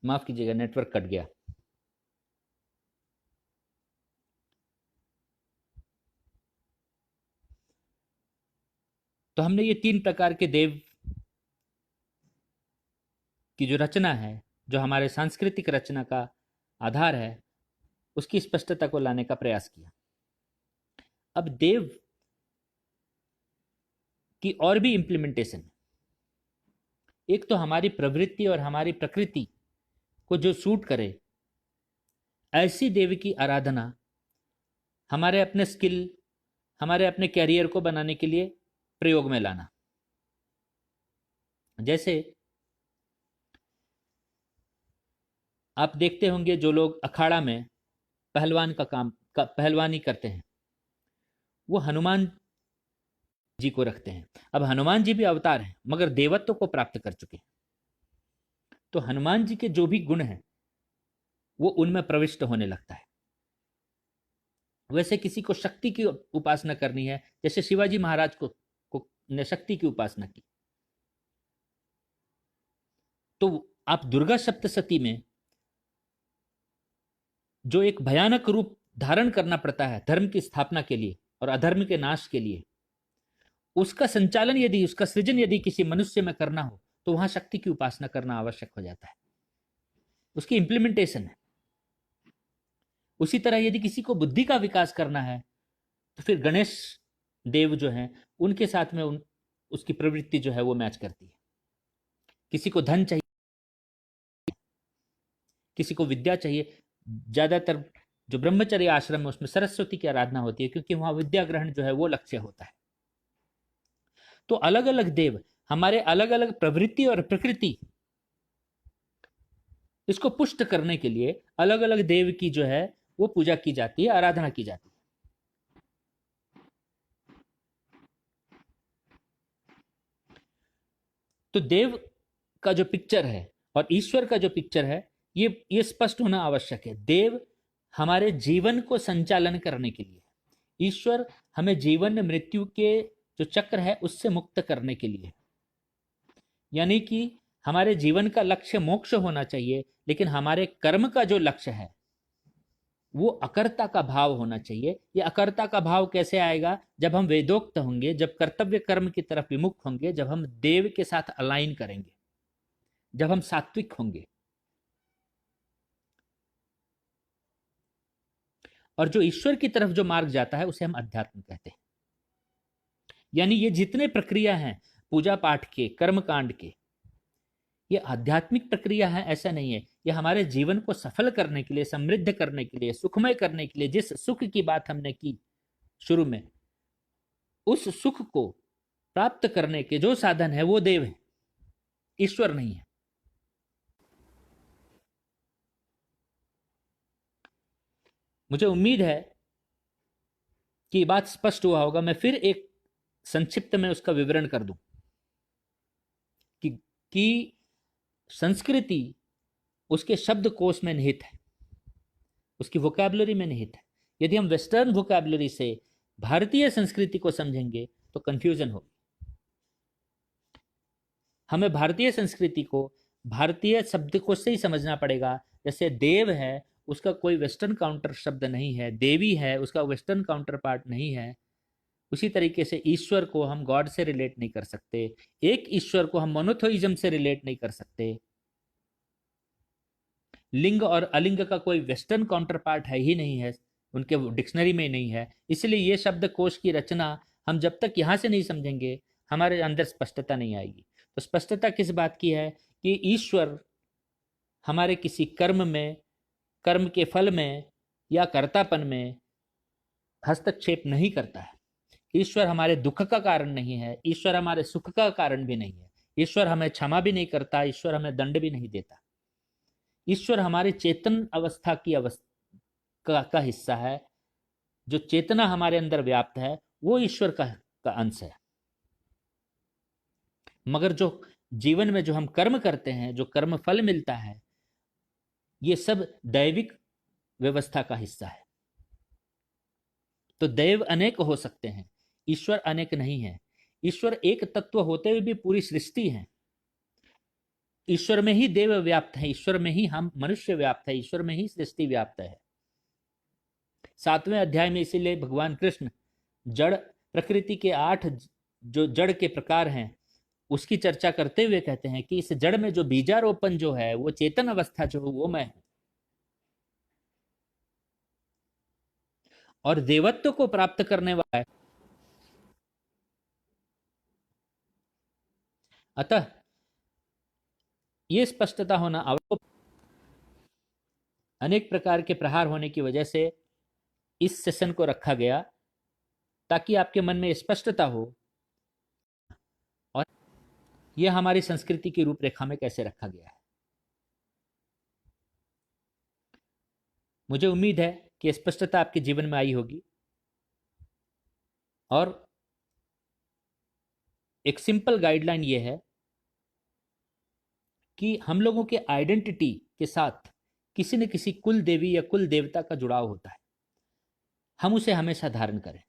माफ कीजिएगा, network cut गया। तो हमने ये 3 प्रकार के देव की जो रचना है, जो हमारे सांस्कृतिक रचना का आधार है, उसकी स्पष्टता को लाने का प्रयास किया। अब देव की और भी इंप्लीमेंटेशन, एक तो हमारी प्रवृत्ति और हमारी प्रकृति को जो सूट करे, ऐसी देव की आराधना हमारे अपने स्किल, हमारे अपने कैरियर को बनाने के लिए प्रयोग में लाना। जैसे आप देखते होंगे जो लोग अखाड़ा में पहलवान का काम पहलवानी करते हैं, वो हनुमान जी को रखते हैं। अब हनुमान जी भी अवतार हैं, मगर देवत्व को प्राप्त कर चुके हैं, तो हनुमान जी के जो भी गुण हैं वो उनमें प्रविष्ट होने लगता है। वैसे किसी को शक्ति की उपासना करनी है, जैसे शिवाजी महाराज को ने शक्ति की उपासना की, तो आप दुर्गा सप्तशती में जो एक भयानक रूप धारण करना पड़ता है धर्म की स्थापना के लिए और अधर्म के नाश के लिए, उसका संचालन यदि, उसका सृजन यदि किसी मनुष्य में करना हो, तो वहां शक्ति की उपासना करना आवश्यक हो जाता है, उसकी इंप्लीमेंटेशन है। उसी तरह यदि किसी को बुद्धि का विकास करना है, तो फिर गणेश देव जो हैं उनके साथ में उसकी प्रवृत्ति जो है वो मैच करती है। किसी को धन चाहिए, किसी को विद्या चाहिए। ज्यादातर जो ब्रह्मचर्य आश्रम है उसमें सरस्वती की आराधना होती है, क्योंकि वहां विद्या ग्रहण जो है वो लक्ष्य होता है। तो अलग अलग देव हमारे अलग अलग प्रवृत्ति और प्रकृति, इसको पुष्ट करने के लिए अलग अलग देव की जो है वो पूजा की जाती है, आराधना की जाती है। तो देव का जो पिक्चर है और ईश्वर का जो पिक्चर है, ये स्पष्ट होना आवश्यक है। देव हमारे जीवन को संचालन करने के लिए, ईश्वर हमें जीवन मृत्यु के जो चक्र है उससे मुक्त करने के लिए। यानी कि हमारे जीवन का लक्ष्य मोक्ष होना चाहिए, लेकिन हमारे कर्म का जो लक्ष्य है वो अकर्ता का भाव होना चाहिए। ये अकर्ता का भाव कैसे आएगा? जब हम वेदोक्त होंगे, जब कर्तव्य कर्म की तरफ विमुख होंगे, जब हम देव के साथ अलाइन करेंगे, जब हम सात्विक होंगे। और जो ईश्वर की तरफ जो मार्ग जाता है उसे हम अध्यात्म कहते हैं। यानी ये जितने प्रक्रिया हैं पूजा पाठ के, कर्म कांड के, ये आध्यात्मिक प्रक्रिया है ऐसा नहीं है। ये हमारे जीवन को सफल करने के लिए, समृद्ध करने के लिए, सुखमय करने के लिए, जिस सुख की बात हमने की शुरू में, उस सुख को प्राप्त करने के जो साधन है वो देव है, ईश्वर नहीं है। मुझे उम्मीद है कि बात स्पष्ट हुआ होगा। मैं फिर एक संक्षिप्त में उसका विवरण कर दूं कि संस्कृति उसके शब्दकोश में निहित है, उसकी वोकैबुलरी में निहित है। यदि हम वेस्टर्न वोकैबुलरी से भारतीय संस्कृति को समझेंगे तो कंफ्यूजन होगी। हमें भारतीय संस्कृति को भारतीय शब्दकोश से ही समझना पड़ेगा। जैसे देव है, उसका कोई वेस्टर्न काउंटर शब्द नहीं है, देवी है, उसका वेस्टर्न काउंटर पार्ट नहीं है। उसी तरीके से ईश्वर को हम गॉड से रिलेट नहीं कर सकते, एक ईश्वर को हम मोनोथोइज्म से रिलेट नहीं कर सकते। लिंग और अलिंग का कोई वेस्टर्न काउंटर पार्ट है ही नहीं है, उनके डिक्शनरी में नहीं है। इसलिए ये शब्दकोश की रचना हम जब तक यहाँ से नहीं समझेंगे, हमारे अंदर स्पष्टता नहीं आएगी। तो स्पष्टता किस बात की है कि ईश्वर हमारे किसी कर्म में, कर्म के फल में या कर्तापन में हस्तक्षेप नहीं करता है। ईश्वर हमारे दुख का कारण नहीं है, ईश्वर हमारे सुख का कारण भी नहीं है। ईश्वर हमें क्षमा भी नहीं करता, ईश्वर हमें दंड भी नहीं देता। ईश्वर हमारी चेतन अवस्था की का हिस्सा है। जो चेतना हमारे अंदर व्याप्त है वो ईश्वर का अंश है। मगर जो जीवन में जो हम कर्म करते हैं, जो कर्म फल मिलता है, ये सब दैविक व्यवस्था का हिस्सा है। तो दैव अनेक हो सकते हैं, ईश्वर अनेक नहीं है। ईश्वर एक तत्व होते हुए भी पूरी सृष्टि है। ईश्वर में ही देव व्याप्त है, ईश्वर में ही हम मनुष्य व्याप्त है, ईश्वर में ही सृष्टि व्याप्त है। 7वें अध्याय में इसीलिए भगवान कृष्ण जड़ प्रकृति के 8 जो जड़ के प्रकार हैं उसकी चर्चा करते हुए कहते हैं कि इस जड़ में जो बीजारोपण जो है वो चेतन अवस्था जो है वो मैं हूं, और देवत्व को प्राप्त करने वाला है। अतः ये स्पष्टता होना आवश्यक। अनेक प्रकार के प्रहार होने की वजह से इस सेशन को रखा गया ताकि आपके मन में स्पष्टता हो और यह हमारी संस्कृति की रूपरेखा में कैसे रखा गया है। मुझे उम्मीद है कि स्पष्टता आपके जीवन में आई होगी और एक सिंपल गाइडलाइन यह है कि हम लोगों के आइडेंटिटी के साथ किसी न किसी कुल देवी या कुल देवता का जुड़ाव होता है, हम उसे हमेशा धारण करें।